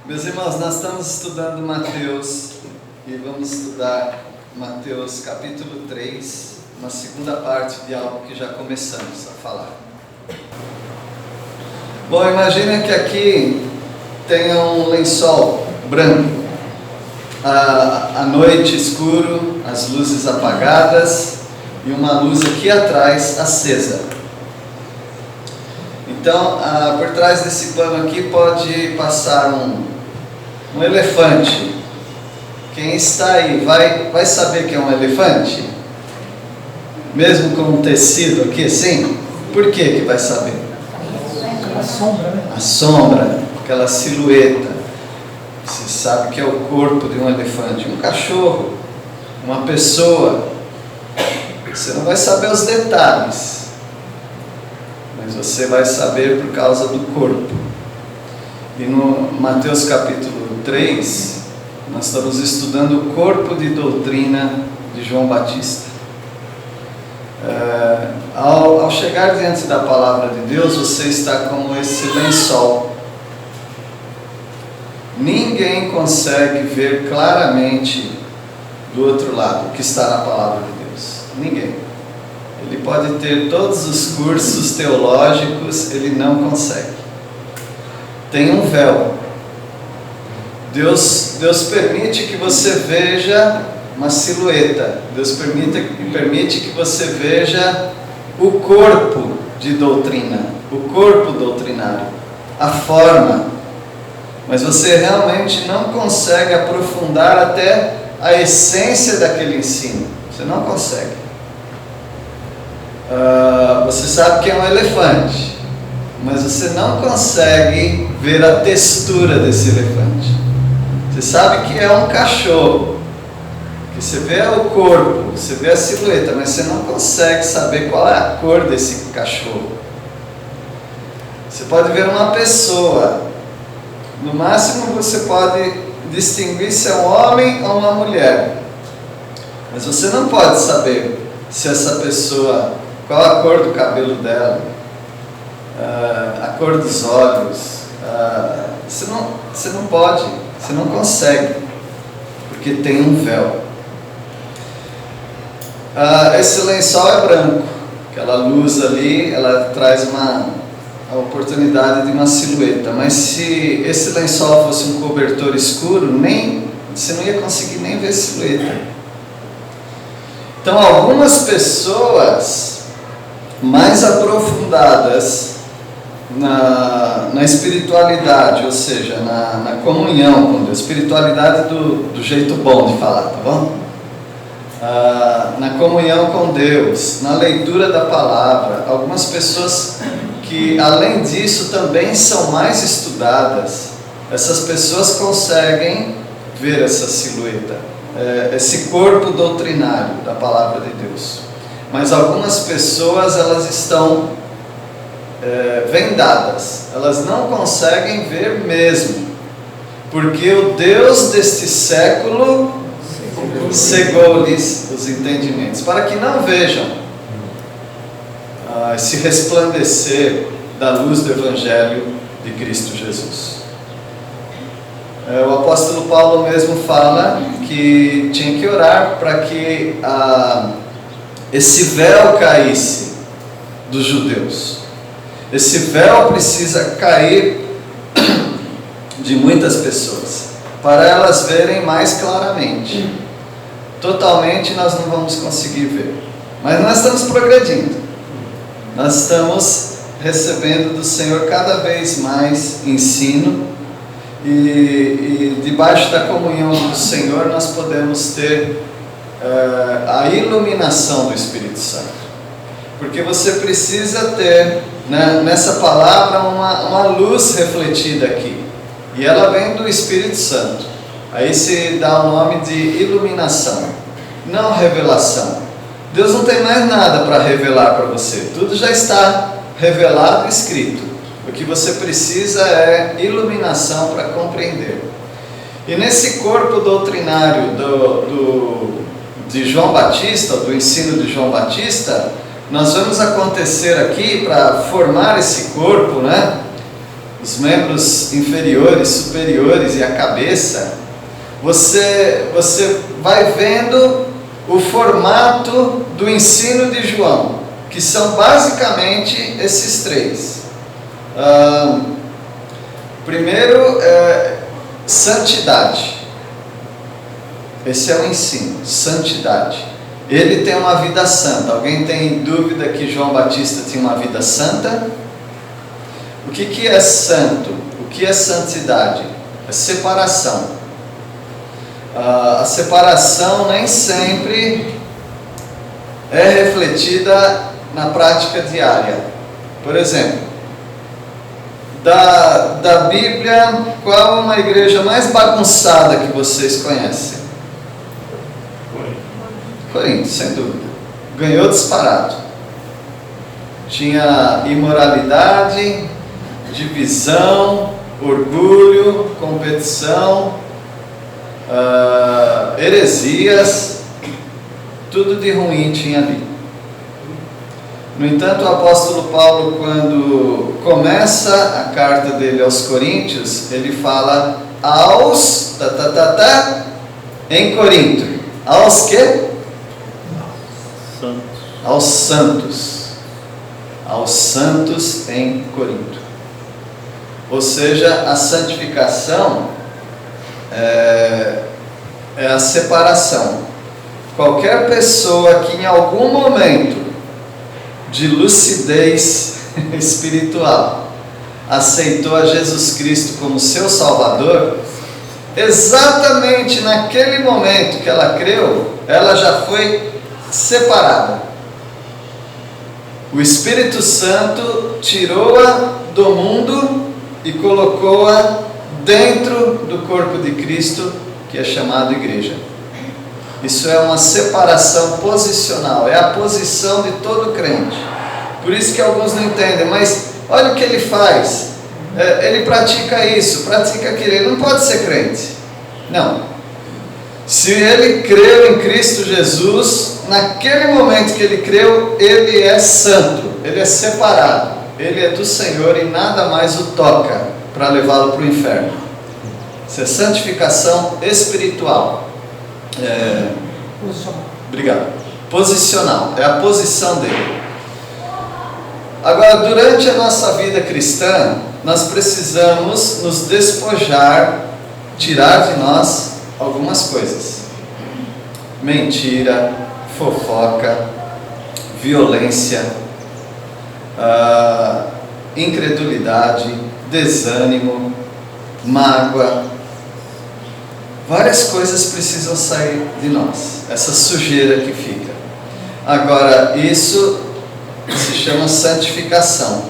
Meus irmãos, nós estamos estudando Mateus e vamos estudar Mateus capítulo 3, uma segunda parte de algo que já começamos a falar. Bom, imagina que aqui tenha um lençol branco, a noite escuro, as luzes apagadas e uma luz aqui atrás acesa. Então, por trás desse pano aqui pode passar um elefante. Quem está aí vai saber que é um elefante? Mesmo com um tecido aqui assim? Por que vai saber? A sombra, né? A sombra, aquela silhueta. Você sabe que é o corpo de um elefante. Um cachorro, uma pessoa. Você não vai saber os detalhes, mas você vai saber por causa do corpo. E no Mateus capítulo 3, nós estamos estudando o corpo de doutrina de João Batista. Ao chegar diante da palavra de Deus, você está como esse lençol. Ninguém consegue ver claramente do outro lado o que está na palavra de Deus. Ninguém. Ele pode ter todos os cursos teológicos, ele não consegue. Tem um véu. Deus permite que você veja uma silhueta. Deus permite que você veja o corpo de doutrina, o corpo doutrinário, a forma. Mas você realmente não consegue aprofundar até a essência daquele ensino. Você não consegue. Você sabe que é um elefante, mas você não consegue ver a textura desse elefante. Você sabe que é um cachorro, que você vê o corpo, você vê a silhueta, mas você não consegue saber qual é a cor desse cachorro. Você pode ver uma pessoa, no máximo você pode distinguir se é um homem ou uma mulher, mas você não pode saber se essa pessoa, qual a cor do cabelo dela, a cor dos olhos. Você não pode, você não consegue, porque tem um véu. Esse lençol é branco, aquela luz ali, ela traz a oportunidade de uma silhueta, mas se esse lençol fosse um cobertor escuro, você não ia conseguir nem ver silhueta. Então, algumas pessoas mais aprofundadas na espiritualidade, ou seja, na comunhão com Deus, espiritualidade do jeito bom de falar, tá bom? Na comunhão com Deus, na leitura da palavra, algumas pessoas que além disso também são mais estudadas, essas pessoas conseguem ver essa silhueta, esse corpo doutrinário da palavra de Deus. Mas algumas pessoas, elas estão vendadas, elas não conseguem ver mesmo, porque o Deus deste século cegou-lhes os entendimentos, para que não vejam esse resplandecer da luz do Evangelho de Cristo Jesus. O apóstolo Paulo mesmo fala que tinha que orar para que esse véu caísse dos judeus. Esse véu precisa cair de muitas pessoas, para elas verem mais claramente. Totalmente nós não vamos conseguir ver, mas nós estamos progredindo. Nós estamos recebendo do Senhor cada vez mais ensino, e debaixo da comunhão do Senhor nós podemos ter a iluminação do Espírito Santo. Porque você precisa ter, né, nessa palavra uma luz refletida aqui. E ela vem do Espírito Santo. Aí se dá o nome de iluminação, não revelação. Deus não tem mais nada para revelar para você. Tudo já está revelado e escrito. O que você precisa é iluminação para compreender. E nesse corpo doutrinário de João Batista, do ensino de João Batista, nós vamos acontecer aqui, para formar esse corpo, né? os membros inferiores, superiores e a cabeça, você vai vendo o formato do ensino de João, que são basicamente esses três. Primeiro, santidade. Esse é o ensino, santidade. Ele tem uma vida santa. Alguém tem dúvida que João Batista tinha uma vida santa? O que é santo? O que é santidade? É separação. A separação nem sempre é refletida na prática diária. Por exemplo, da Bíblia, qual é uma igreja mais bagunçada que vocês conhecem? Corinto, sem dúvida. Ganhou disparado. Tinha imoralidade, divisão, orgulho, competição, heresias, tudo de ruim tinha ali. No entanto, o apóstolo Paulo, quando começa a carta dele aos Coríntios, ele fala aos, em Corinto. Aos quê? Santos. Aos santos. Aos santos em Corinto. Ou seja, a santificação é a separação. Qualquer pessoa que em algum momento de lucidez espiritual aceitou a Jesus Cristo como seu Salvador, exatamente naquele momento que ela creu, ela já foi separada. O Espírito Santo tirou-a do mundo e colocou-a dentro do corpo de Cristo, que é chamado igreja. Isso é uma separação posicional, é a posição de todo crente. Por isso que alguns não entendem, mas olha o que ele faz. Ele pratica isso, pratica aquilo, ele não pode ser crente. Não. Se ele creu em Cristo Jesus, naquele momento que ele creu, ele é santo, ele é separado, ele é do Senhor e nada mais o toca para levá-lo para o inferno. Isso é santificação espiritual. Posicional. Obrigado. Posicional, é a posição dele. Agora, durante a nossa vida cristã, nós precisamos nos despojar, tirar de nós algumas coisas: mentira, fofoca, violência, incredulidade, desânimo, mágoa. Várias coisas precisam sair de nós, essa sujeira que fica. Agora, isso se chama santificação,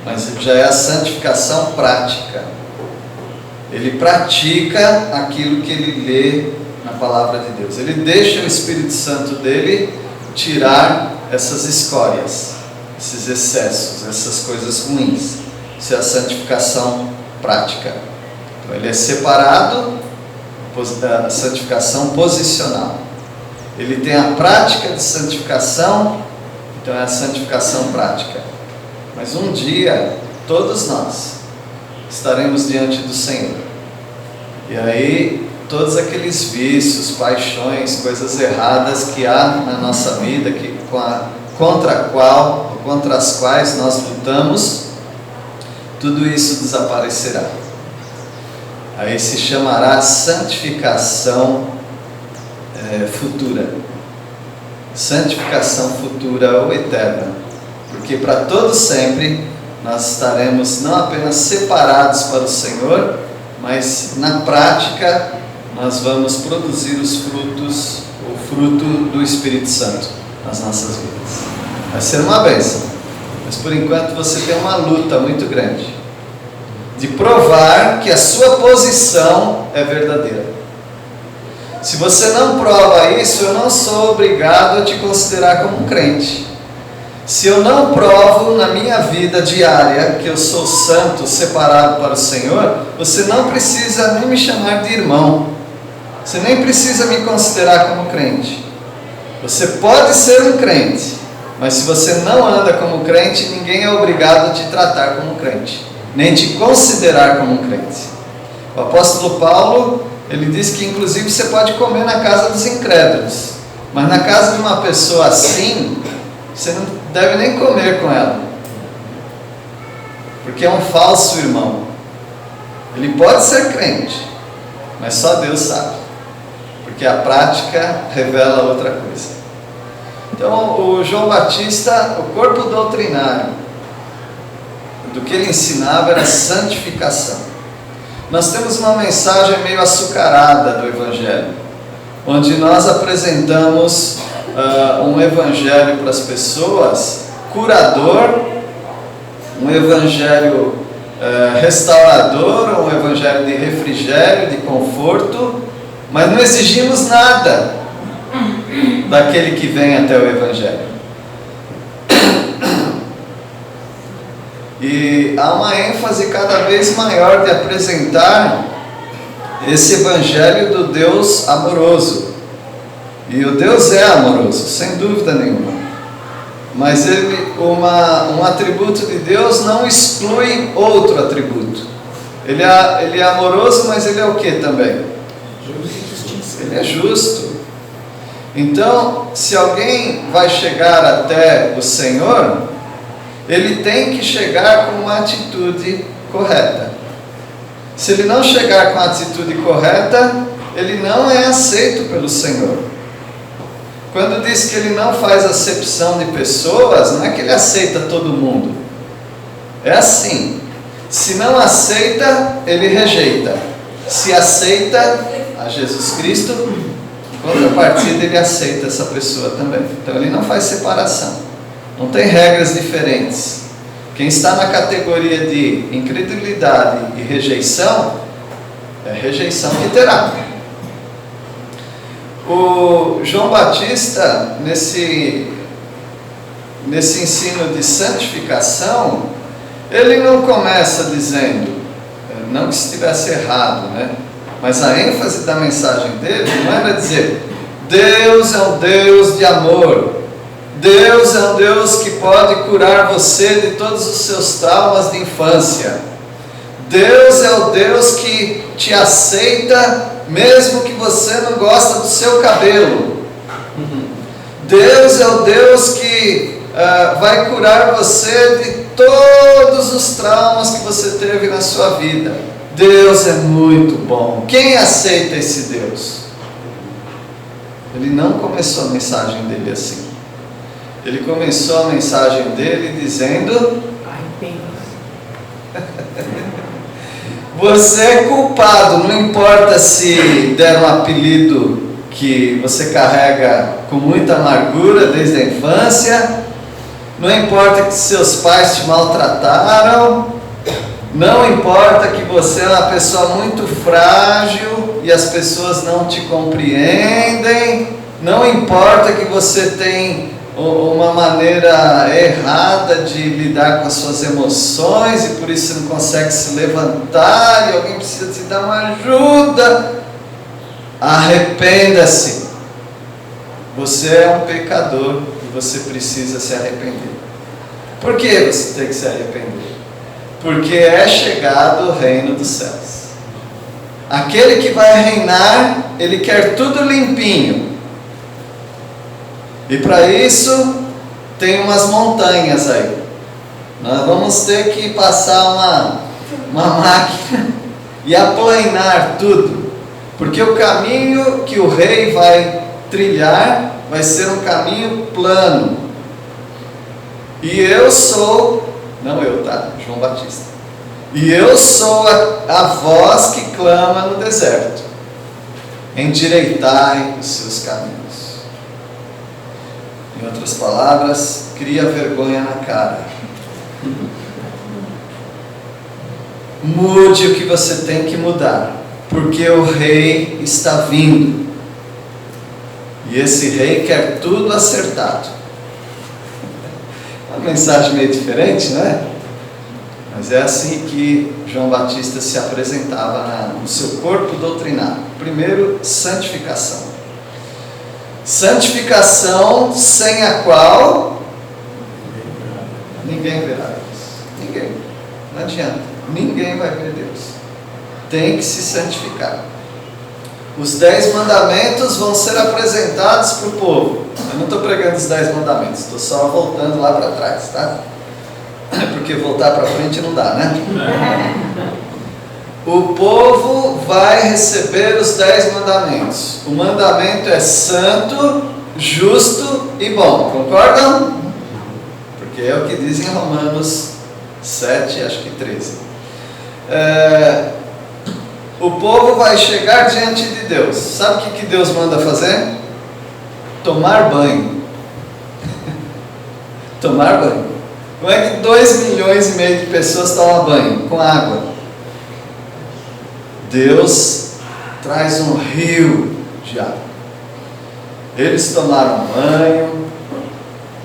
mas já é a santificação prática. Ele pratica aquilo que ele lê na palavra de Deus. Ele deixa o Espírito Santo dele tirar essas escórias, esses excessos, essas coisas ruins. Isso é a santificação prática. Então, ele é separado da santificação posicional. Ele tem a prática de santificação, então é a santificação prática. Mas um dia, todos nós estaremos diante do Senhor. E aí, todos aqueles vícios, paixões, coisas erradas que há na nossa vida, contra as quais nós lutamos, tudo isso desaparecerá. Aí se chamará santificação futura. Santificação futura ou eterna. Porque para todo sempre nós estaremos não apenas separados para o Senhor, mas na prática nós vamos produzir os frutos, o fruto do Espírito Santo nas nossas vidas. Vai ser uma bênção, mas por enquanto você tem uma luta muito grande de provar que a sua posição é verdadeira. Se você não prova isso, eu não sou obrigado a te considerar como um crente. Se eu não provo na minha vida diária que eu sou santo, separado para o Senhor, você não precisa nem me chamar de irmão. Você nem precisa me considerar como crente. Você pode ser um crente, mas se você não anda como crente, ninguém é obrigado a te tratar como crente. nem te considerar como um crente. O apóstolo Paulo, ele diz que inclusive você pode comer na casa dos incrédulos, mas na casa de uma pessoa assim, você não deve nem comer com ela, porque é um falso irmão. Ele pode ser crente, mas só Deus sabe, porque a prática revela outra coisa. Então, o João Batista, o corpo doutrinário do que ele ensinava era santificação. Nós temos uma mensagem meio açucarada do Evangelho, onde nós apresentamos um Evangelho para as pessoas curador, um Evangelho restaurador, um Evangelho de refrigério, de conforto, mas não exigimos nada daquele que vem até o Evangelho. E há uma ênfase cada vez maior de apresentar esse Evangelho do Deus amoroso. E o Deus é amoroso, sem dúvida nenhuma. Mas um atributo de Deus não exclui outro atributo. Ele é amoroso, mas ele é o que também? Ele é justo. Então, se alguém vai chegar até o Senhor, ele tem que chegar com uma atitude correta. Se ele não chegar com a atitude correta, ele não é aceito pelo Senhor. Quando diz que ele não faz acepção de pessoas, não é que ele aceita todo mundo. É assim: se não aceita, ele rejeita. Se aceita a Jesus Cristo, em contrapartida, ele aceita essa pessoa também. Então ele não faz separação, não tem regras diferentes. Quem está na categoria de incredulidade e rejeição, é rejeição que terá. O João Batista, nesse ensino de santificação, ele não começa dizendo, não que estivesse errado, né? Mas a ênfase da mensagem dele não era dizer: Deus é um Deus de amor, Deus é um Deus que pode curar você de todos os seus traumas de infância, Deus é o Deus que te aceita mesmo que você não gosta do seu cabelo, Deus é o Deus que vai curar você de todos os traumas que você teve na sua vida. Deus é muito bom. Quem aceita esse Deus? Ele não começou a mensagem dele assim. Ele começou a mensagem dele dizendo: você é culpado, não importa se der um apelido que você carrega com muita amargura desde a infância, não importa que seus pais te maltrataram, não importa que você é uma pessoa muito frágil e as pessoas não te compreendem, não importa que você tem uma maneira errada de lidar com as suas emoções e por isso você não consegue se levantar e alguém precisa te dar uma ajuda. Arrependa-se. Você é um pecador e você precisa se arrepender. Por que você tem que se arrepender? Porque é chegado o reino dos céus. Aquele que vai reinar, ele quer tudo limpinho. E para isso, tem umas montanhas aí. Nós vamos ter que passar uma máquina e aplanar tudo. Porque o caminho que o rei vai trilhar vai ser um caminho plano. E eu sou, não eu, tá? João Batista. E eu sou a voz que clama no deserto: endireitai os seus caminhos. Em outras palavras, cria vergonha na cara. Mude o que você tem que mudar, porque o rei está vindo. E esse rei quer tudo acertado. Uma mensagem meio diferente, não é? Mas é assim que João Batista se apresentava no seu corpo doutrinário. Primeiro, santificação. Santificação sem a qual ninguém verá Deus. Ninguém. Não adianta. Ninguém vai ver Deus. Tem que se santificar. Os 10 mandamentos vão ser apresentados para o povo. Eu não estou pregando os 10 mandamentos, estou só voltando lá para trás, tá? Porque voltar para frente não dá, né? O povo vai receber os 10 mandamentos. O mandamento é santo, justo e bom. Concordam? Porque é o que diz em Romanos 7, acho que 13. O povo vai chegar diante de Deus. Sabe o que Deus manda fazer? Tomar banho. Tomar banho. Como é que 2,5 milhões de pessoas tomam banho? Com água. Deus traz um rio de água. Eles tomaram banho,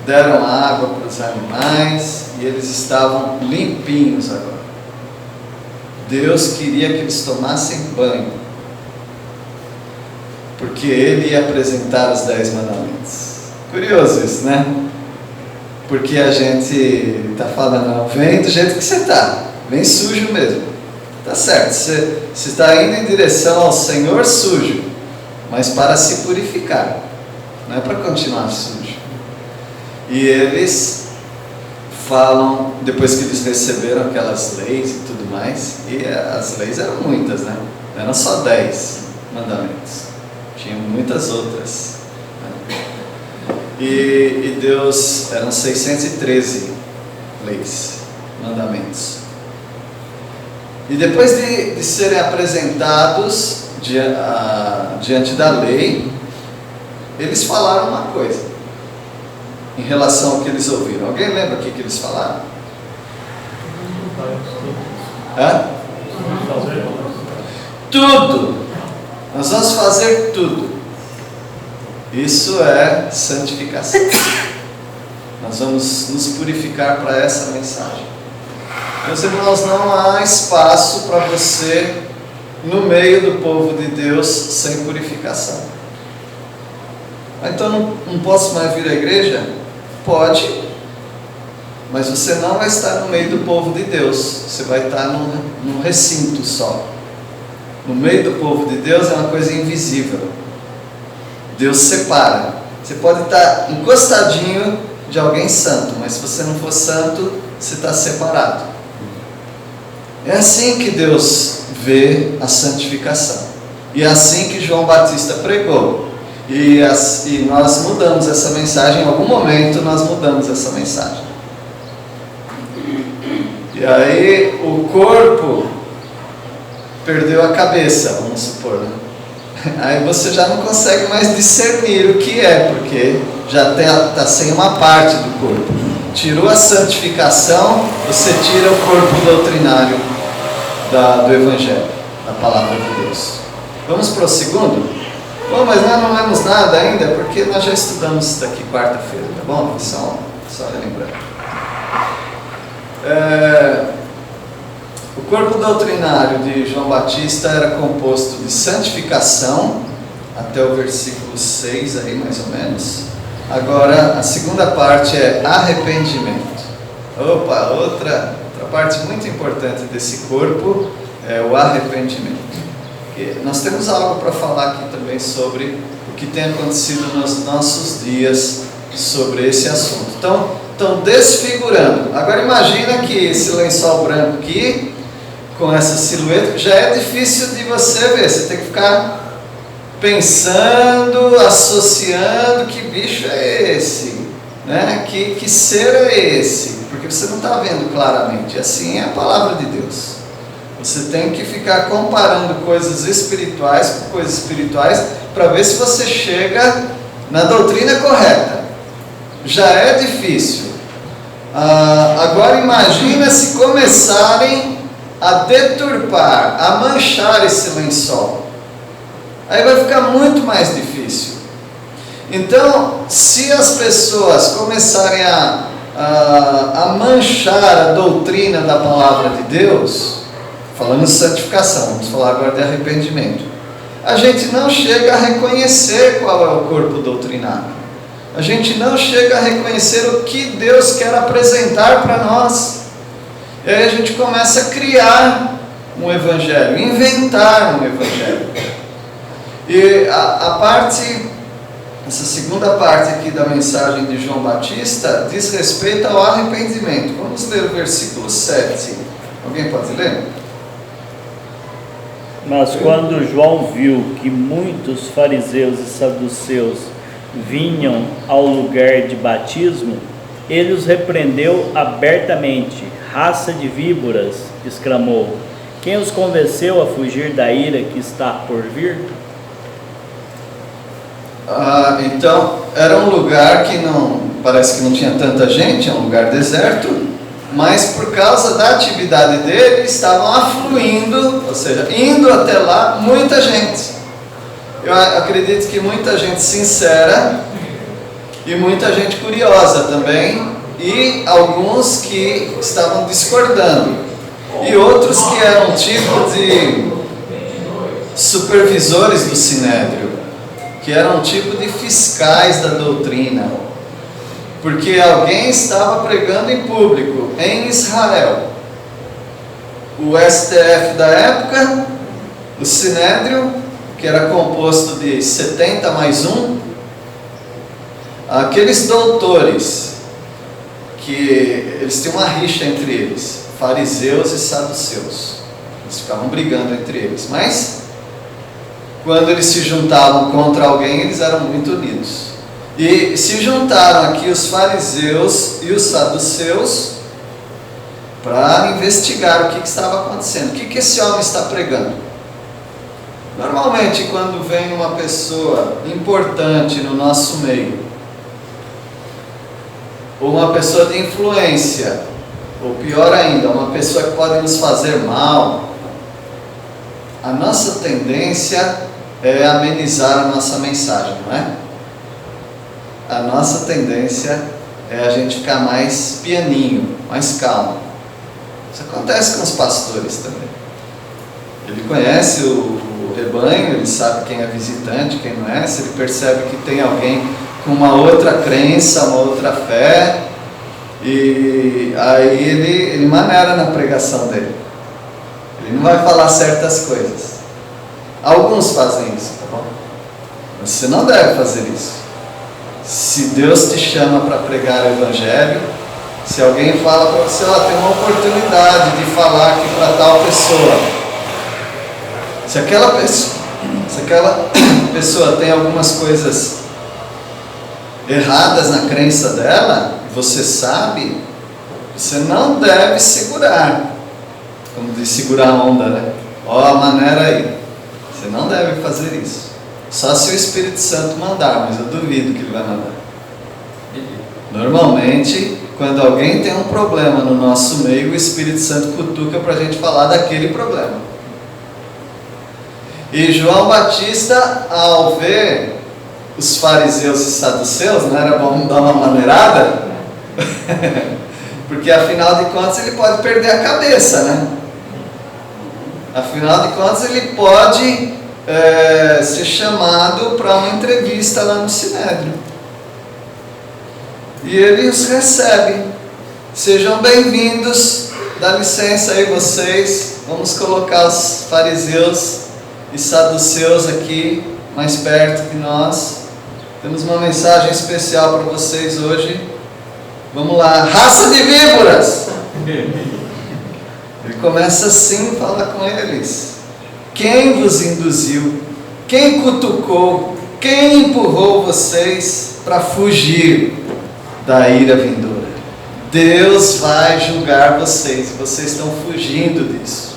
deram água para os animais e eles estavam limpinhos agora. Deus queria que eles tomassem banho, porque Ele ia apresentar os 10 mandamentos. Curioso isso, né? Porque a gente está falando, não, vem do jeito que você está, vem sujo mesmo. Tá certo, você está indo em direção ao Senhor sujo, mas para se purificar, não é para continuar sujo. E eles falam, depois que eles receberam aquelas leis e tudo mais, e as leis eram muitas, né? Não eram só 10 mandamentos, tinham muitas outras, né? E Deus, eram 613 leis, mandamentos. E depois de serem apresentados diante da lei, eles falaram uma coisa em relação ao que eles ouviram. Alguém lembra o que eles falaram? Tudo! Nós vamos fazer tudo. Isso é santificação. Nós vamos nos purificar para essa mensagem. Meus irmãos, não há espaço para você no meio do povo de Deus sem purificação. Então não posso mais vir à igreja? Pode, mas você não vai estar no meio do povo de Deus. Você vai estar num recinto só. No meio do povo de Deus é uma coisa invisível. Deus separa. Você pode estar encostadinho de alguém santo, mas se você não for santo, você está separado. É assim que Deus vê a santificação. E é assim que João Batista pregou. E nós mudamos essa mensagem, em algum momento nós mudamos essa mensagem. E aí o corpo perdeu a cabeça, vamos supor, né? Aí você já não consegue mais discernir o que é, porque já está sem uma parte do corpo. Tirou a santificação, você tira o corpo doutrinário do Evangelho, da Palavra de Deus. Vamos para o segundo? Bom, mas nós não lemos nada ainda, porque nós já estudamos isso daqui quarta-feira, tá bom? Só relembrando. O corpo doutrinário de João Batista era composto de santificação, até o versículo 6 aí mais ou menos. Agora a segunda parte é arrependimento. Outra parte muito importante desse corpo é o arrependimento. Nós temos algo para falar aqui também sobre o que tem acontecido nos nossos dias sobre esse assunto. Estão desfigurando. Agora imagina que esse lençol branco aqui, com essa silhueta, já é difícil de você ver. Você tem que ficar pensando, associando, que bicho é esse? Né? Que ser é esse? Porque você não está vendo claramente. Assim é a palavra de Deus. Você tem que ficar comparando coisas espirituais com coisas espirituais para ver se você chega na doutrina correta. Já é difícil. Agora imagina se começarem a deturpar, a manchar esse lençol. Aí vai ficar muito mais difícil. Então, se as pessoas começarem a manchar a doutrina da palavra de Deus, falando de santificação, vamos falar agora de arrependimento, a gente não chega a reconhecer qual é o corpo doutrinário. A gente não chega a reconhecer o que Deus quer apresentar para nós. E aí a gente começa a criar um evangelho, inventar um evangelho. E essa segunda parte aqui da mensagem de João Batista diz respeito ao arrependimento. Vamos ler o versículo 7. Alguém pode ler? Mas quando João viu que muitos fariseus e saduceus vinham ao lugar de batismo, ele os repreendeu abertamente. Raça de víboras, exclamou. Quem os convenceu a fugir da ira que está por vir? Então, era um lugar que parece que não tinha tanta gente, é um lugar deserto, mas por causa da atividade dele, estavam afluindo, ou seja, indo até lá, muita gente. Eu acredito que muita gente sincera e muita gente curiosa também, e alguns que estavam discordando, e outros que eram tipo de supervisores do Sinédrio, que eram tipo de fiscais da doutrina, porque alguém estava pregando em público em Israel. O STF da época, o Sinédrio, que era composto de 70 mais um, aqueles doutores, que eles tinham uma rixa entre eles, fariseus e saduceus, eles ficavam brigando entre eles, mas quando eles se juntavam contra alguém, eles eram muito unidos. E se juntaram aqui os fariseus e os saduceus para investigar o que estava acontecendo. O que esse homem está pregando? Normalmente, quando vem uma pessoa importante no nosso meio, ou uma pessoa de influência, ou pior ainda, uma pessoa que pode nos fazer mal, a nossa tendência é amenizar a nossa mensagem, não é? A nossa tendência é a gente ficar mais pianinho, mais calmo. Isso acontece com os pastores também. Ele conhece o rebanho, ele sabe quem é visitante, quem não é. Se ele percebe que tem alguém com uma outra crença, uma outra fé, e aí ele maneira na pregação dele. Ele não vai falar certas coisas. Alguns fazem isso, tá bom? Mas você não deve fazer isso. Se Deus te chama para pregar o Evangelho, se alguém fala para você, tem uma oportunidade de falar aqui para tal pessoa. Se aquela pessoa tem algumas coisas erradas na crença dela, e você sabe, você não deve segurar. Como diz, segurar a onda, né? Ó a maneira aí. Você não deve fazer isso. Só se o Espírito Santo mandar, mas eu duvido que ele vai mandar. Normalmente, quando alguém tem um problema no nosso meio, o Espírito Santo cutuca para a gente falar daquele problema. E João Batista, ao ver os fariseus e saduceus, não era bom dar uma maneirada? Porque afinal de contas ele pode perder a cabeça, né? Afinal de contas ele pode ser chamado para uma entrevista lá no Sinédrio. E ele os recebe. Sejam bem-vindos, dá licença aí vocês, vamos colocar os fariseus e saduceus aqui mais perto de nós. Temos uma mensagem especial para vocês hoje. Vamos lá, raça de víboras! Ele começa assim a falar com eles. Quem vos induziu? Quem cutucou? Quem empurrou vocês para fugir da ira vindoura? Deus vai julgar vocês. Vocês estão fugindo disso.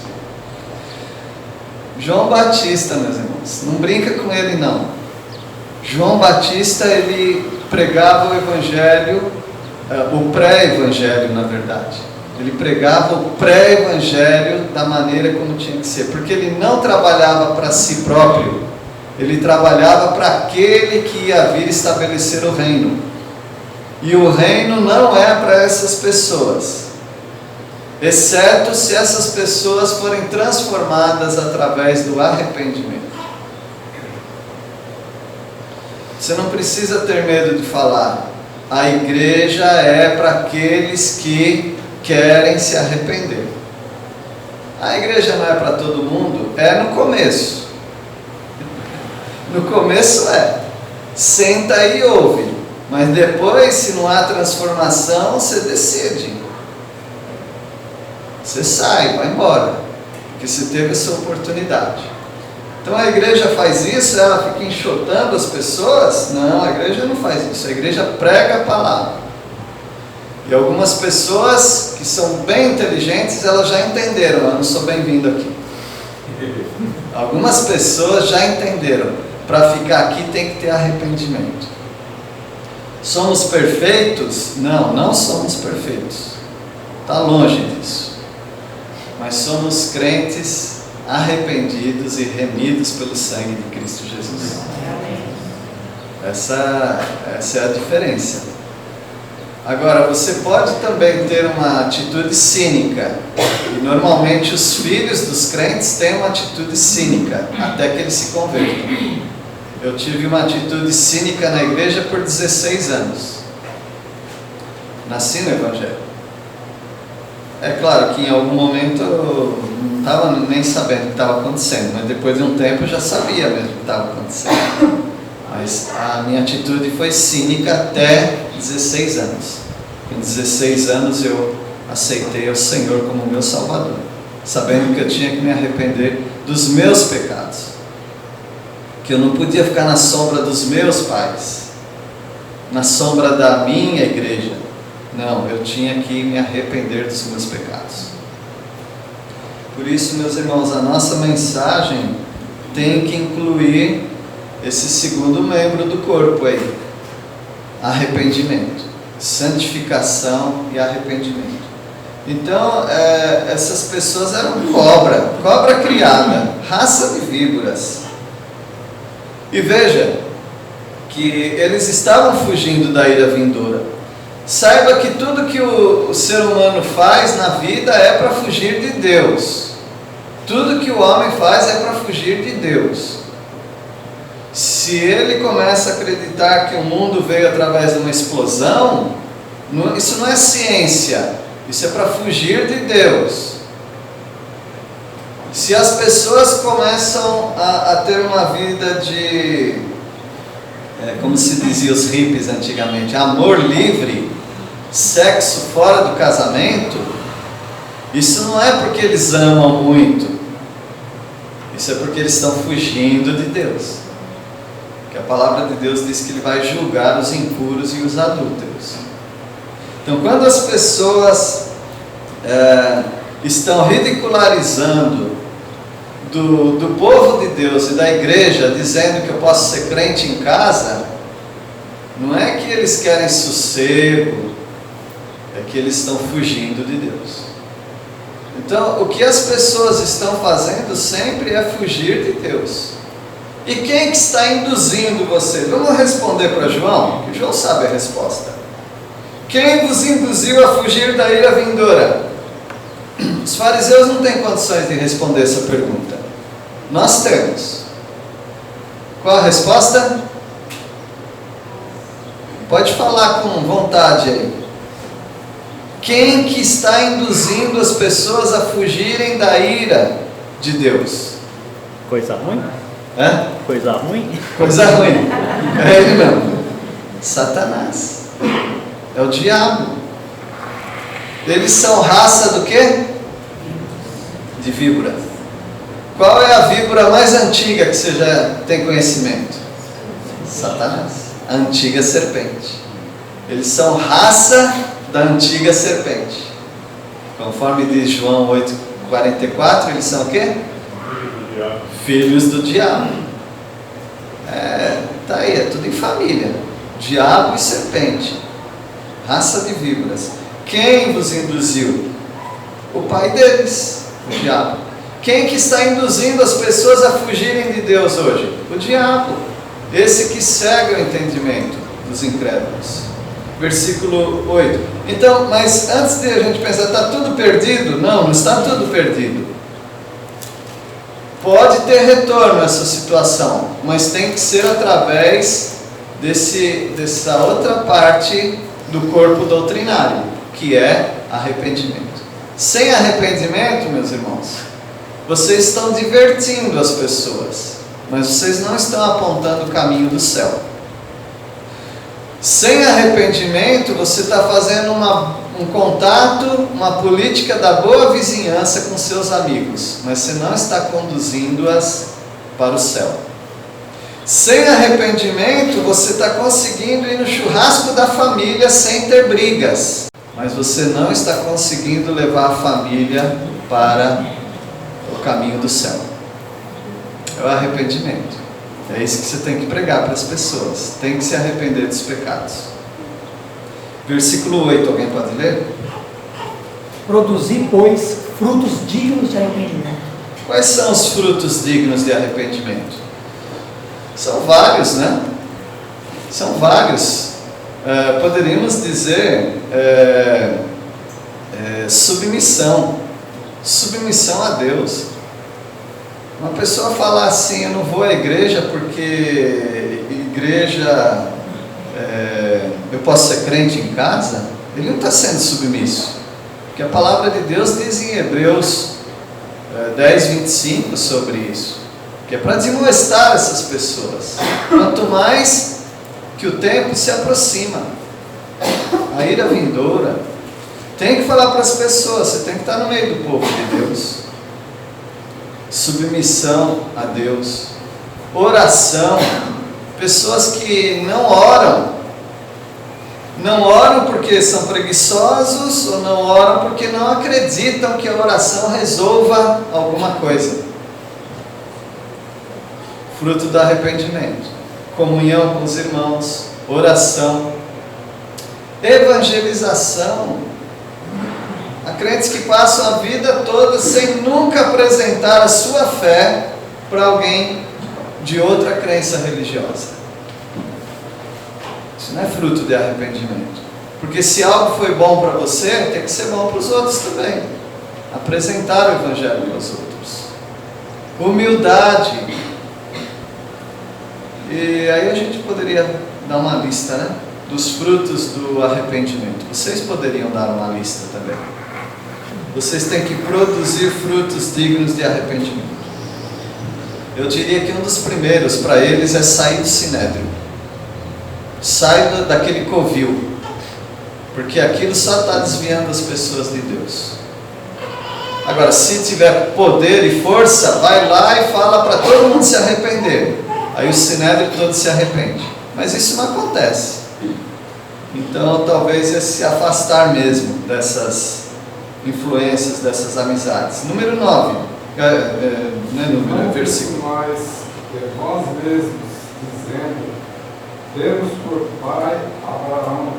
João Batista, meus irmãos, não brinca com ele não. João Batista, ele pregava o evangelho, o pré-evangelho na verdade. Ele pregava o pré-evangelho da maneira como tinha que ser, porque ele não trabalhava para si próprio, ele trabalhava para aquele que ia vir estabelecer o reino. E o reino não é para essas pessoas, exceto se essas pessoas forem transformadas através do arrependimento. Você não precisa ter medo de falar. A igreja é para aqueles que querem se arrepender. A igreja não é para todo mundo? É no começo. No começo é. Senta e ouve. Mas depois, se não há transformação, você decide. Você sai, vai embora. Porque você teve essa oportunidade. Então a igreja faz isso, ela fica enxotando as pessoas? Não, a igreja não faz isso. A igreja prega a palavra. E algumas pessoas que são bem inteligentes, elas já entenderam. Eu não sou bem-vindo aqui. Algumas pessoas já entenderam. Para ficar aqui tem que ter arrependimento. Somos perfeitos? Não, não somos perfeitos. Está longe disso. Mas somos crentes arrependidos e remidos pelo sangue de Cristo Jesus. Essa é a diferença. Agora, você pode também ter uma atitude cínica. E normalmente os filhos dos crentes têm uma atitude cínica, até que eles se convertam. Eu tive uma atitude cínica na igreja por 16 anos. Nasci no Evangelho. É claro que em algum momento eu não estava nem sabendo o que estava acontecendo, mas depois de um tempo eu já sabia mesmo o que estava acontecendo. Mas a minha atitude foi cínica até 16 anos. Com 16 anos eu aceitei o Senhor como meu Salvador, sabendo que eu tinha que me arrepender dos meus pecados, que eu não podia ficar na sombra dos meus pais, na sombra da minha igreja. Não, eu tinha que me arrepender dos meus pecados. Por isso, meus irmãos, a nossa mensagem tem que incluir esse segundo membro do corpo aí: arrependimento, santificação e arrependimento. Então, essas pessoas eram cobra criada, raça de víboras. E veja que eles estavam fugindo da ira vindoura. Saiba que tudo que o ser humano faz na vida é para fugir de Deus. Tudo que o homem faz é para fugir de Deus. Se ele começa a acreditar que o mundo veio através de uma explosão, isso não é ciência, isso é para fugir de Deus. Se as pessoas começam a ter uma vida de, como se dizia os hippies antigamente, amor livre, sexo fora do casamento, isso não é porque eles amam muito, isso é porque eles estão fugindo de Deus. Porque a palavra de Deus diz que Ele vai julgar os impuros e os adúlteros. Então, quando as pessoas estão ridicularizando do povo de Deus e da igreja, dizendo que eu posso ser crente em casa, não é que eles querem sossego, é que eles estão fugindo de Deus. Então, o que as pessoas estão fazendo sempre é fugir de Deus. E quem que está induzindo você? Vamos responder para João, que João sabe a resposta. Quem vos induziu a fugir da ira vindoura? Os fariseus não têm condições de responder essa pergunta. Nós temos. Qual a resposta? Pode falar com vontade aí. Quem que está induzindo as pessoas a fugirem da ira de Deus? Coisa ruim? Hã? Coisa ruim? Coisa ruim. É ele mesmo. Satanás. É o diabo. Eles são raça do quê? De víbora. Qual é a víbora mais antiga que você já tem conhecimento? Satanás. A antiga serpente. Eles são raça da antiga serpente. Conforme diz João 8,44, eles são o quê? Filhos do diabo. Tá aí, é tudo em família. Diabo e serpente. Raça de víboras. Quem vos induziu? O pai deles, o diabo. Quem que está induzindo as pessoas a fugirem de Deus hoje? O diabo. Esse que cega o entendimento dos incrédulos. Versículo 8. Então, mas antes de a gente pensar, está tudo perdido? Não, não está tudo perdido. Pode ter retorno essa situação, mas tem que ser através dessa outra parte do corpo doutrinário, que é arrependimento. Sem arrependimento, meus irmãos, vocês estão divertindo as pessoas, mas vocês não estão apontando o caminho do céu. Sem arrependimento, você está fazendo um contato, uma política da boa vizinhança com seus amigos, mas você não está conduzindo-as para o céu. Sem arrependimento, você está conseguindo ir no churrasco da família sem ter brigas, mas você não está conseguindo levar a família para o caminho do céu. É o arrependimento. É isso que você tem que pregar para as pessoas. Tem que se arrepender dos pecados. Versículo 8, alguém pode ler? Produzir, pois, frutos dignos de arrependimento. Quais são os frutos dignos de arrependimento? São vários, né? São vários. Poderíamos dizer submissão. Submissão a Deus. Uma pessoa falar assim, eu não vou à igreja porque igreja, eu posso ser crente em casa, ele não está sendo submisso. Porque a palavra de Deus diz em Hebreus 10, 25 sobre isso, que é para desmoestar essas pessoas. Quanto mais que o tempo se aproxima, a ira vindoura, tem que falar para as pessoas, você tem que estar no meio do povo de Deus. Submissão a Deus, oração. Pessoas que não oram porque são preguiçosos, ou não oram porque não acreditam que a oração resolva alguma coisa. Fruto do arrependimento, comunhão com os irmãos, oração, evangelização. Há crentes que passam a vida toda sem nunca apresentar a sua fé para alguém de outra crença religiosa. Isso não é fruto de arrependimento. Porque se algo foi bom para você, tem que ser bom para os outros também. Apresentar o Evangelho aos outros. Humildade. E aí a gente poderia dar uma lista, né? Dos frutos do arrependimento. Vocês poderiam dar uma lista também. Vocês têm que produzir frutos dignos de arrependimento. Eu diria que um dos primeiros para eles é sair do sinédrio. Sai daquele covil. Porque aquilo só está desviando as pessoas de Deus. Agora, se tiver poder e força, vai lá e fala para todo mundo se arrepender. Aí o sinédrio todo se arrepende. Mas isso não acontece. Então, talvez é se afastar mesmo dessas influências, dessas amizades. Número 9. Não é número, é versículo. Mas vós mesmos, dizendo, temos por pai Abraão,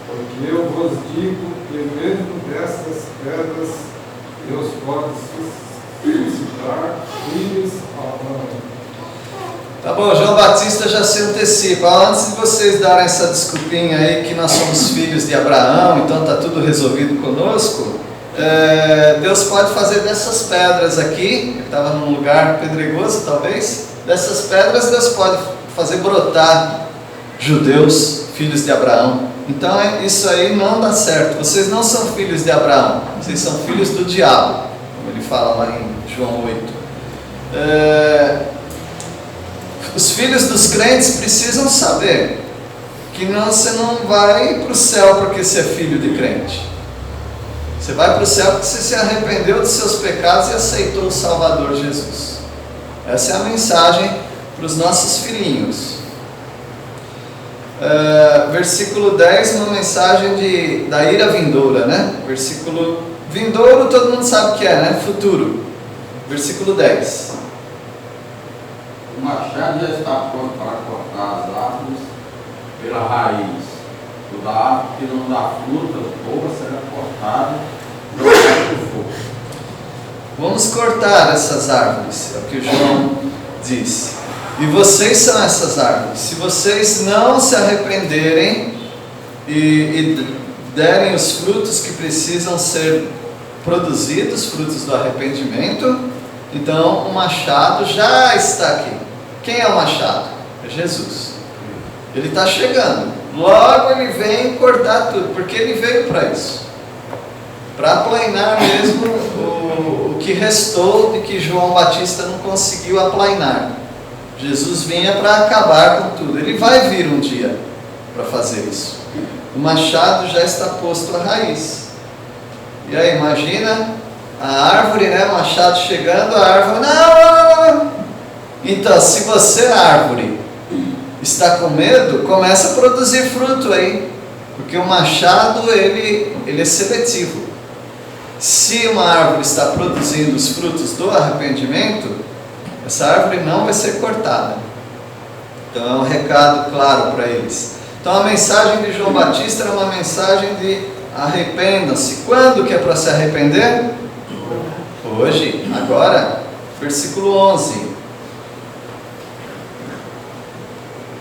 porque eu vos digo que mesmo destas pedras Deus pode suscitar filhos a Abraão. Tá bom, João Batista já se antecipa. Antes de vocês darem essa desculpinha aí que nós somos filhos de Abraão, então está tudo resolvido conosco, Deus pode fazer dessas pedras aqui, que estava num lugar pedregoso talvez, dessas pedras Deus pode fazer brotar judeus, filhos de Abraão. Então isso aí não dá certo. Vocês não são filhos de Abraão, vocês são filhos do diabo, como ele fala lá em João 8. Os filhos dos crentes precisam saber que você não vai para o céu porque você é filho de crente. Você vai para o céu porque você se arrependeu dos seus pecados e aceitou o Salvador Jesus. Essa é a mensagem para os nossos filhinhos. Versículo 10, uma mensagem da ira vindoura, né? Versículo vindouro, todo mundo sabe o que é, né? Futuro. Versículo 10. O machado já está pronto para cortar as árvores pela raiz. Toda árvore que não dá fruta, boa, será cortada e jogada no fogo. Vamos cortar essas árvores, é o que o João diz. E vocês são essas árvores. Se vocês não se arrependerem e derem os frutos que precisam ser produzidos, frutos do arrependimento, então o machado já está aqui. Quem é o machado? É Jesus. Ele está chegando. Logo ele vem cortar tudo, porque ele veio para isso, para aplainar mesmo o que restou de que João Batista não conseguiu aplainar. Jesus vinha para acabar com tudo. Ele vai vir um dia para fazer isso. O machado já está posto à raiz. E aí, imagina a árvore, né? O machado chegando, a árvore, não. Então, se você, árvore, está com medo, começa a produzir fruto aí. Porque o machado, ele é seletivo. Se uma árvore está produzindo os frutos do arrependimento, essa árvore não vai ser cortada. Então é um recado claro para eles. Então a mensagem de João Batista era uma mensagem de arrependam-se. Quando que é para se arrepender? Hoje, agora, versículo 11.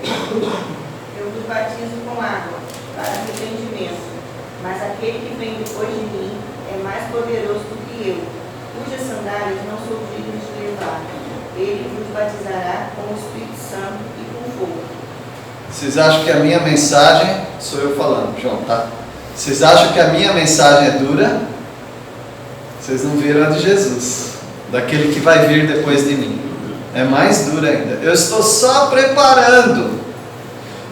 Eu vos batizo com água para arrependimento, mas aquele que vem depois de mim é mais poderoso do que eu, cujas sandálias não sou digno de levar. Ele vos batizará com o Espírito Santo e com fogo. Vocês acham que a minha mensagem, sou eu falando, João, tá? Vocês acham que a minha mensagem é dura? Vocês não viram a de Jesus, daquele que vai vir depois de mim. É mais dura ainda. Eu estou só preparando.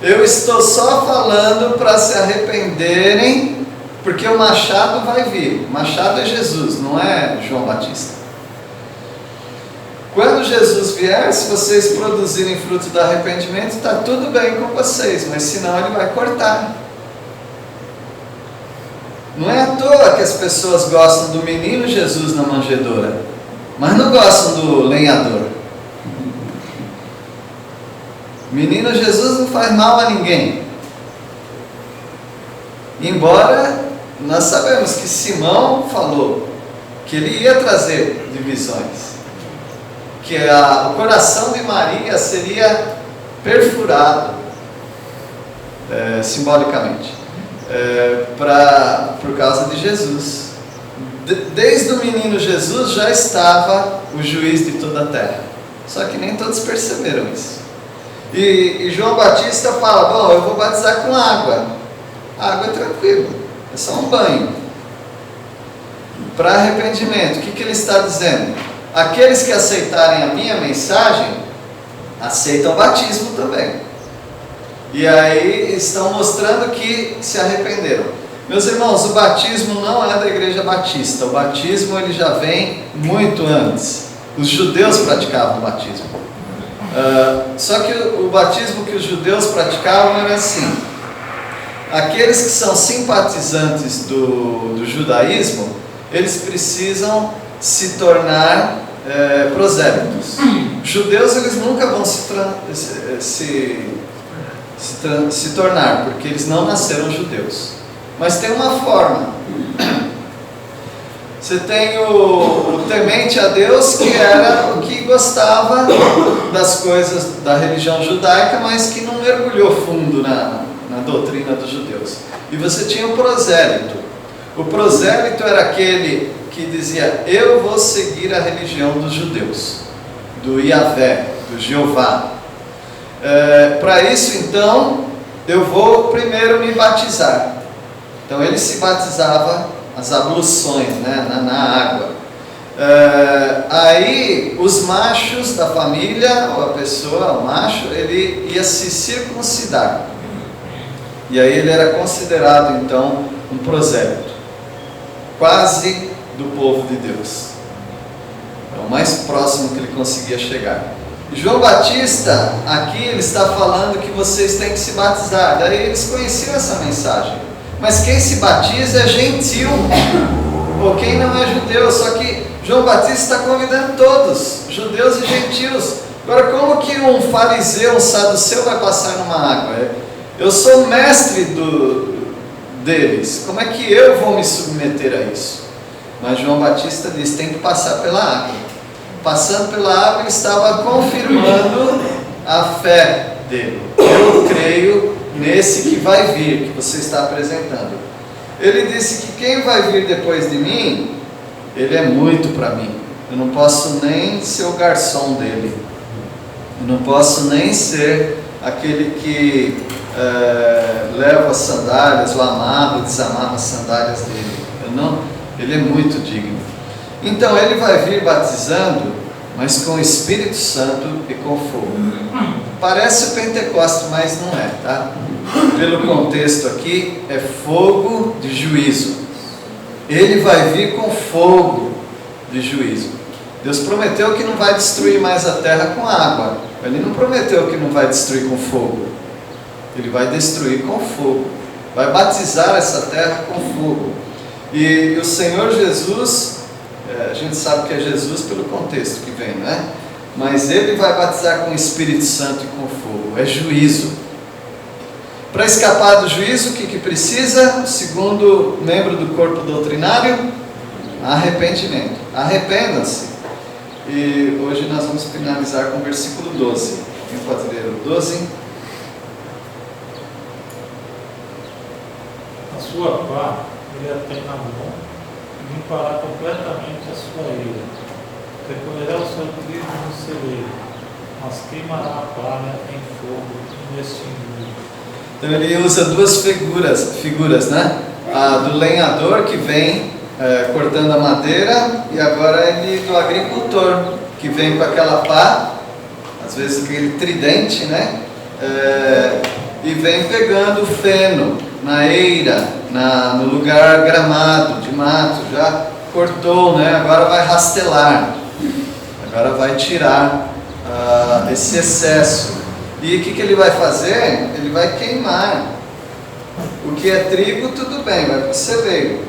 Eu estou só falando para se arrependerem, porque o machado vai vir. O machado é Jesus, não é João Batista. Quando Jesus vier, se vocês produzirem fruto do arrependimento, está tudo bem com vocês, mas senão ele vai cortar. Não é à toa que as pessoas gostam do menino Jesus na manjedoura, mas não gostam do lenhador. O menino Jesus não faz mal a ninguém. Embora nós sabemos que Simão falou que ele ia trazer divisões, que o coração de Maria seria perfurado, simbolicamente, por causa de Jesus. Desde o menino Jesus já estava o juiz de toda a terra, só que nem todos perceberam isso. E João Batista fala: bom, eu vou batizar com água. A água é tranquilo, é só um banho. Para arrependimento, o que ele está dizendo? Aqueles que aceitarem a minha mensagem, aceitam o batismo também. E aí estão mostrando que se arrependeram. Meus irmãos, o batismo não é da igreja batista. O batismo ele já vem muito antes. Os judeus praticavam o batismo. Só que o batismo que os judeus praticavam era assim: aqueles que são simpatizantes do judaísmo, eles precisam se tornar prosélitos. Judeus eles nunca vão se tornar, porque eles não nasceram judeus. Mas tem uma forma. Você tem o temente a Deus, que era o que gostava das coisas da religião judaica, mas que não mergulhou fundo na doutrina dos judeus. E você tinha o prosélito. O prosélito era aquele que dizia: eu vou seguir a religião dos judeus, do Yahvé, do Jeová. Para isso, então, eu vou primeiro me batizar. Então ele se batizava, as abluções, né, na água. Aí os machos da família, ou a pessoa, o macho, ele ia se circuncidar. E aí ele era considerado então um prosélito, quase do povo de Deus. É o mais próximo que ele conseguia chegar. João Batista, aqui ele está falando que vocês têm que se batizar. Daí eles conheciam essa mensagem. Mas quem se batiza é gentil, ou quem não é judeu. Só que João Batista está convidando todos, judeus e gentios. Agora, como que um fariseu, um saduceu vai passar numa água? Eu sou mestre deles, como é que eu vou me submeter a isso? Mas João Batista diz: tem que passar pela água. Passando pela água, ele estava confirmando a fé dele. Eu creio nesse que vai vir, que você está apresentando. Ele disse que quem vai vir depois de mim, ele é muito para mim. Eu não posso nem ser o garçom dele. Eu não posso nem ser aquele que levo as sandálias, ou amarro, desamarro as sandálias dele. Ele é muito digno. Então ele vai vir batizando, mas com o Espírito Santo e com fogo. Parece o Pentecostes, mas não é, tá? Pelo contexto aqui, é fogo de juízo. Ele vai vir com fogo de juízo. Deus prometeu que não vai destruir mais a terra com água. Ele não prometeu que não vai destruir com fogo. Ele vai destruir com fogo. Vai batizar essa terra com fogo. E o Senhor Jesus, a gente sabe que é Jesus pelo contexto que vem, né? Mas ele vai batizar com o Espírito Santo e com fogo. É juízo. Para escapar do juízo, o que precisa? O segundo membro do corpo doutrinário, arrependimento. Arrependam-se. E hoje nós vamos finalizar com o versículo 12. Quem pode ler o 12? A sua pá ele a tem na mão e limpará completamente a sua ira. Recolherá o seu trigo no celeiro, mas queimará a palha em fogo inextinguível. Então ele usa duas figuras, né? A do lenhador que vem cortando a madeira, e agora ele do agricultor que vem com aquela pá, às vezes aquele tridente, né? E vem pegando o feno na eira, no lugar gramado, de mato, já cortou, né? Agora vai rastelar, agora vai tirar esse excesso. E o que ele vai fazer? Ele vai queimar. O que é trigo, tudo bem, vai para o celeiro.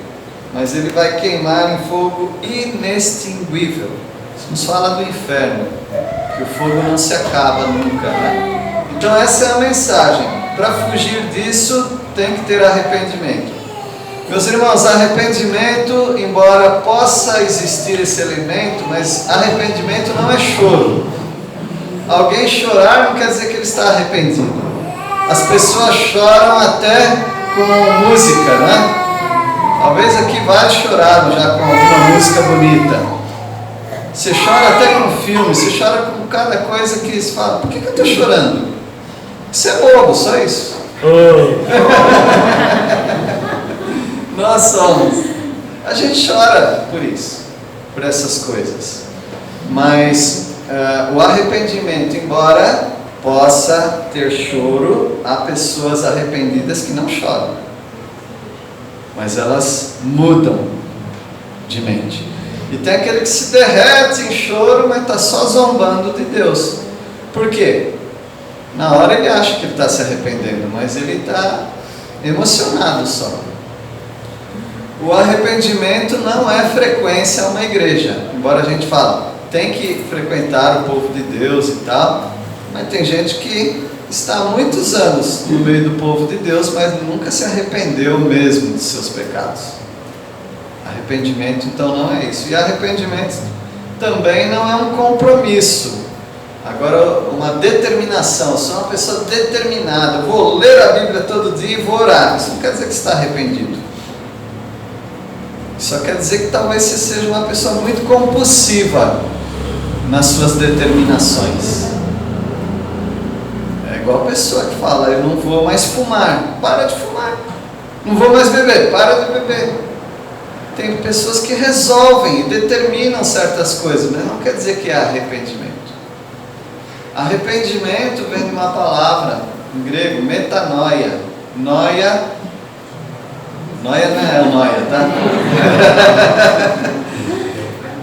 Mas ele vai queimar em fogo inextinguível. Isso nos fala do inferno, que o fogo não se acaba nunca, né? Então essa é a mensagem. Para fugir disso, tem que ter arrependimento. Meus irmãos, arrependimento, embora possa existir esse elemento, mas arrependimento não é choro. Alguém chorar não quer dizer que ele está arrependido. As pessoas choram até com música, né? Talvez aqui vários choraram já com uma música bonita. Você chora até com filme, você chora com cada coisa que você fala, por que eu estou chorando? Isso é bobo, só isso. Nós somos. A gente chora por isso, por essas coisas. Mas o arrependimento, embora possa ter choro, há pessoas arrependidas que não choram, mas elas mudam de mente. E tem aquele que se derrete em choro, mas está só zombando de Deus. Por quê? Na hora ele acha que ele está se arrependendo, mas ele está emocionado só. O arrependimento não é frequência a uma igreja, embora a gente fale, tem que frequentar o povo de Deus e tal, mas tem gente que está há muitos anos no meio do povo de Deus, mas nunca se arrependeu mesmo de seus pecados. Arrependimento então não é isso. E arrependimento também não é um compromisso. Agora, uma determinação. Eu sou uma pessoa determinada, vou ler a Bíblia todo dia e vou orar. Isso não quer dizer que você está arrependido. Só quer dizer que talvez você seja uma pessoa muito compulsiva nas suas determinações. É igual a pessoa que fala, eu não vou mais fumar, para de fumar. Não vou mais beber, para de beber. Tem pessoas que resolvem e determinam certas coisas, mas não quer dizer que é arrependimento. Arrependimento vem de uma palavra em grego, metanoia. Noia não é o noia, tá?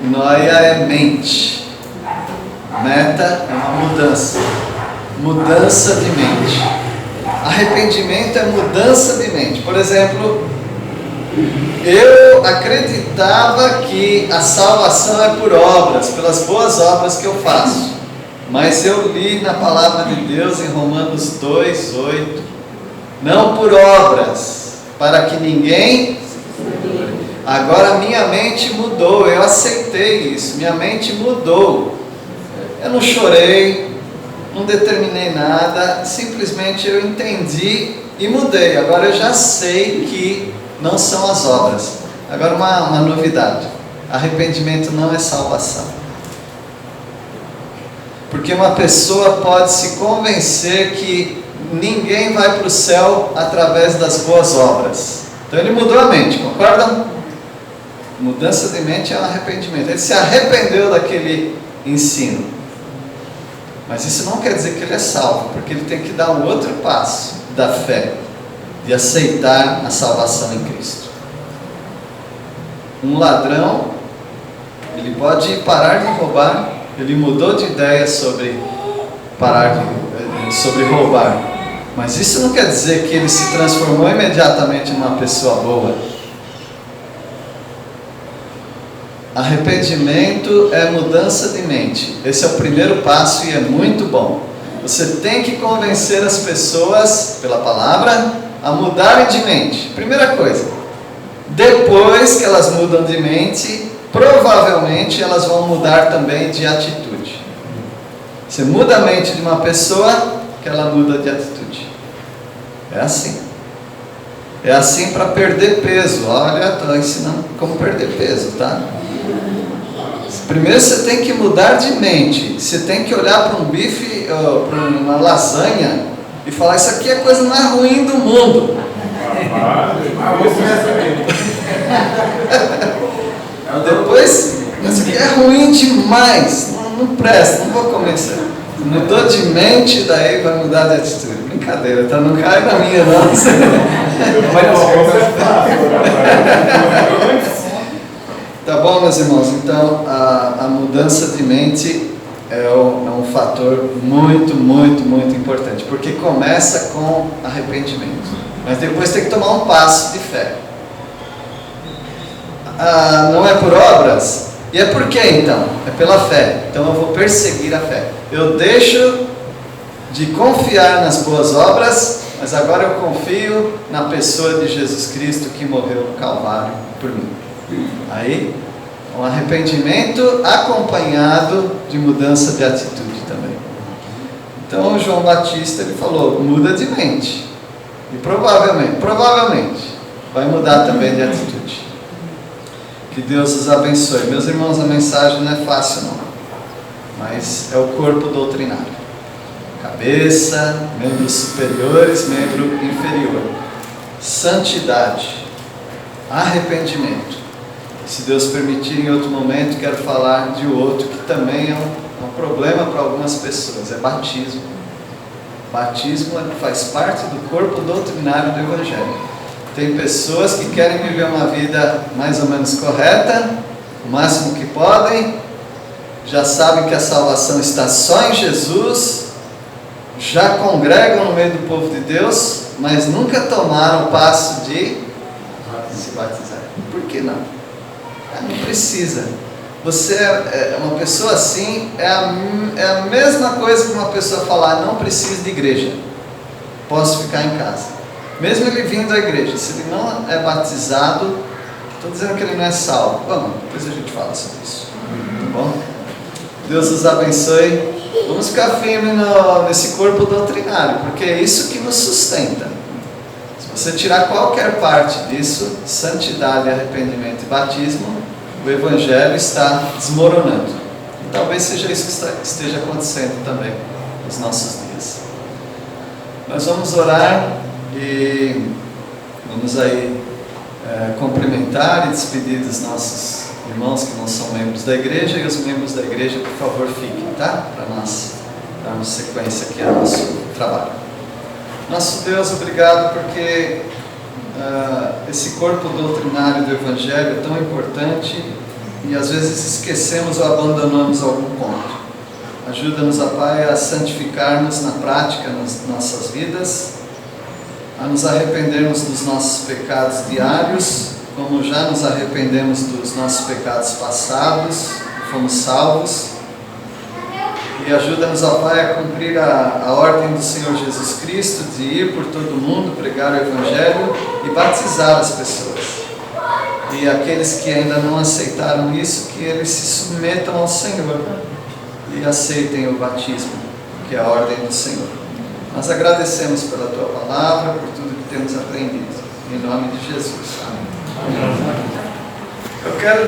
Noia é mente. Meta é uma mudança. Mudança de mente. Arrependimento é mudança de mente. Por exemplo, eu acreditava que a salvação é por obras, pelas boas obras que eu faço. Mas eu li na palavra de Deus em Romanos 2:8, não por obras, para que ninguém... Agora minha mente mudou, eu aceitei isso, minha mente mudou. Eu não chorei, não determinei nada, simplesmente eu entendi e mudei. Agora eu já sei que não são as obras. Agora uma novidade, arrependimento não é salvação. Porque uma pessoa pode se convencer que ninguém vai para o céu através das boas obras. Então ele mudou a mente, concorda? Mudança de mente é um arrependimento. Ele se arrependeu daquele ensino. Mas isso não quer dizer que ele é salvo, porque ele tem que dar um outro passo da fé, de aceitar a salvação em Cristo. Um ladrão, ele pode parar de roubar, ele mudou de ideia sobre roubar, mas isso não quer dizer que ele se transformou imediatamente numa pessoa boa. Arrependimento é mudança de mente. Esse é o primeiro passo e é muito bom. Você tem que convencer as pessoas, pela palavra, a mudarem de mente. Primeira coisa. Depois que elas mudam de mente, provavelmente elas vão mudar também de atitude. Você muda a mente de uma pessoa, que ela muda de atitude. É assim. É assim para perder peso. Olha, estou ensinando como perder peso, tá? Primeiro você tem que mudar de mente. Você tem que olhar para um bife, para uma lasanha e falar: isso aqui é a coisa mais ruim do mundo. Depois, isso aqui é ruim demais. Não presta, não vou comer isso. Mudou de mente, daí vai mudar de atitude. Brincadeira, tá? Não cai na minha, não. Tá bom, meus irmãos? Então, a mudança de mente é um fator muito, muito, muito importante, porque começa com arrependimento, mas depois tem que tomar um passo de fé. Não é por obras? E é por quê então? É pela fé. Então eu vou perseguir a fé. Eu deixo de confiar nas boas obras, mas agora eu confio na pessoa de Jesus Cristo que morreu no Calvário por mim. Aí, um arrependimento acompanhado de mudança de atitude também. Então João Batista, ele falou: muda de mente. E provavelmente vai mudar também de atitude. Que Deus os abençoe. Meus irmãos, a mensagem não é fácil não, mas é o corpo doutrinário. Cabeça, membros superiores, membro inferior. Santidade, arrependimento. Se Deus permitir, em outro momento, quero falar de outro que também é um problema para algumas pessoas, é batismo. Batismo faz parte do corpo doutrinário do Evangelho. Tem pessoas que querem viver uma vida mais ou menos correta, o máximo que podem, já sabem que a salvação está só em Jesus, já congregam no meio do povo de Deus, mas nunca tomaram o passo de se batizar. Por que não? Não precisa. Você é uma pessoa assim, é a mesma coisa que uma pessoa falar: não preciso de igreja, posso ficar em casa. Mesmo ele vindo à igreja, se ele não é batizado, estou dizendo que ele não é salvo. Vamos, depois a gente fala sobre isso. Tá bom? Deus os abençoe. Vamos ficar firmes nesse corpo doutrinário, porque é isso que nos sustenta. Se você tirar qualquer parte disso, santidade, arrependimento e batismo, o Evangelho está desmoronando. E talvez seja isso que esteja acontecendo também nos nossos dias. Nós vamos orar e vamos aí cumprimentar e despedir dos nossos irmãos que não são membros da igreja, e os membros da igreja, por favor, fiquem, tá? Para nós darmos sequência aqui ao nosso trabalho. Nosso Deus, obrigado porque esse corpo doutrinário do Evangelho é tão importante e às vezes esquecemos ou abandonamos algum ponto. Ajuda-nos, ó Pai, a santificarmos na prática nas nossas vidas, a nos arrependermos dos nossos pecados diários, como já nos arrependemos dos nossos pecados passados, fomos salvos. E ajuda-nos, ó Pai, a cumprir a ordem do Senhor Jesus Cristo de ir por todo o mundo, pregar o Evangelho e batizar as pessoas. E aqueles que ainda não aceitaram isso, que eles se submetam ao Senhor e aceitem o batismo, que é a ordem do Senhor. Nós agradecemos pela Tua palavra, por tudo que temos aprendido. Em nome de Jesus. Amém. Eu quero